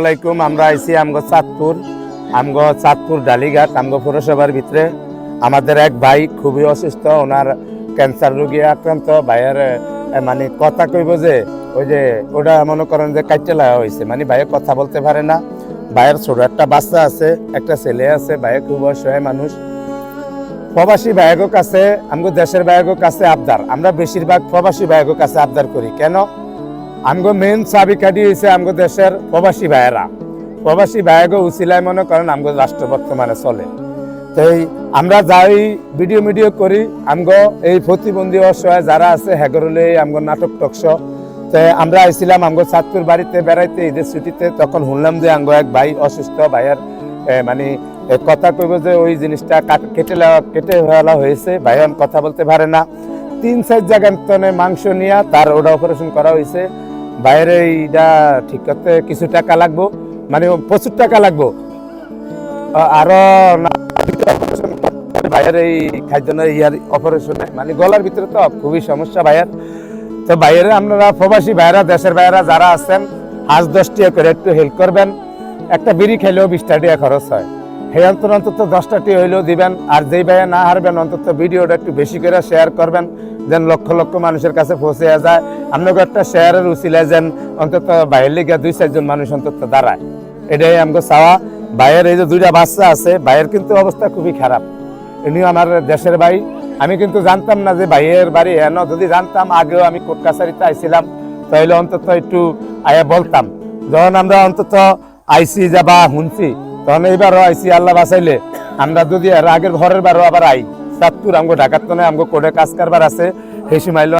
আসসালামাইকুম। আমরা আইছি আমগো চাঁদপুর ডালিঘাট আমগো পৌরসভার ভিতরে। আমাদের এক ভাই খুবই অসুস্থ, ওনার ক্যান্সার রোগী আক্রান্ত। ভাইয়ের মানে কথা কইব যে ওই যে ওটা মনে করেন যে কাইটে লাগা হয়েছে, মানে ভাইয়ের কথা বলতে পারে না। ভাইয়ের ছোট একটা বাচ্চা আছে, একটা ছেলে আছে। ভাইয়ের খুব অসহায় মানুষ। প্রবাসী ভাইয়ের কাছে আমগো দেশের ভাইয়ের কাছে আবদার, আমরা বেশিরভাগ প্রবাসী ভাইয়ের কাছে আবদার করি। কেন? আমগো মেন চাবিকাঠি হয়েছে আমগো দেশের প্রবাসী ভাইয়েরা। প্রবাসী ভাইয়ের উচিলায় মনে করেন আমগো রাষ্ট্র বর্তমানে চলে। তো আমরা যাই ভিডিও করি আমগো এই প্রতিবন্ধী অসহায় যারা আছে হেগরলে আমগো নাটক টকশো। তো আমরা আইছিলাম আমগো চাঁদপুর বাড়িতে বেড়াইতে ঈদের ছুটিতে। তখন শুনলাম যে আমগো এক ভাই অসুস্থ। ভাইয়ের মানে কথা কইব যে ওই জিনিসটা কেটে ফেলা হয়েছে। ভাইয়ান কথা বলতে পারে না। 3-4 জায়গায় মাংস নিয়ে তার ওটা অপারেশন করা হয়েছে। বাইরে এইটা ঠিক করতে কিছু টাকা লাগবো, মানে প্রচুর টাকা লাগবো। আরো ভাইয়ের এই খাদ্য ইয়ার অপারেশনে মানে গলার ভিতরে তো খুবই সমস্যা ভাইয়ের। তো বাইরে আপনারা প্রবাসী ভাইয়েরা দেশের ভাইয়েরা যারা আছেন 5-10 টাকা করে একটু হেল্প করবেন। একটা বিড়ি খেলেও 20 টাকা খরচ হয়। সেই অন্তত 10টা টি হইলেও দিবেন। আর যেই ভাইয়া না হারবেন অন্তত ভিডিওটা একটু বেশি করে শেয়ার করবেন, যেন লক্ষ লক্ষ মানুষের কাছে পৌঁছে যায়। আপনাকে একটা শেয়ারের উচিলায় যেন অন্তত বাইরের লিগে 2-4 জন মানুষ অন্তত দাঁড়ায়, এটাই আমাকে চাওয়া। ভাইয়ের এই যে 2টা বাচ্চা আছে, ভাইয়ের কিন্তু অবস্থা খুবই খারাপ। ইনিও আমার দেশের ভাই। আমি কিন্তু জানতাম না যে ভাইয়ের বাড়ি হেন। যদি জানতাম আগেও আমি কোর্ট কাছারিতে আইছিলাম, তাহলে অন্তত একটু আয়া বলতাম। যখন আমরা অন্তত আইসি যাবা শুনছি, তখন এইবারও আইসি আল্লাহ বাঁচাইলে। আমরা যদি আগের ঘরের বারও আবার আই চাঁদপুর আমগো ঢাকার তো আমগো কোর্টে কাজ কারবার আছে, সেই সময়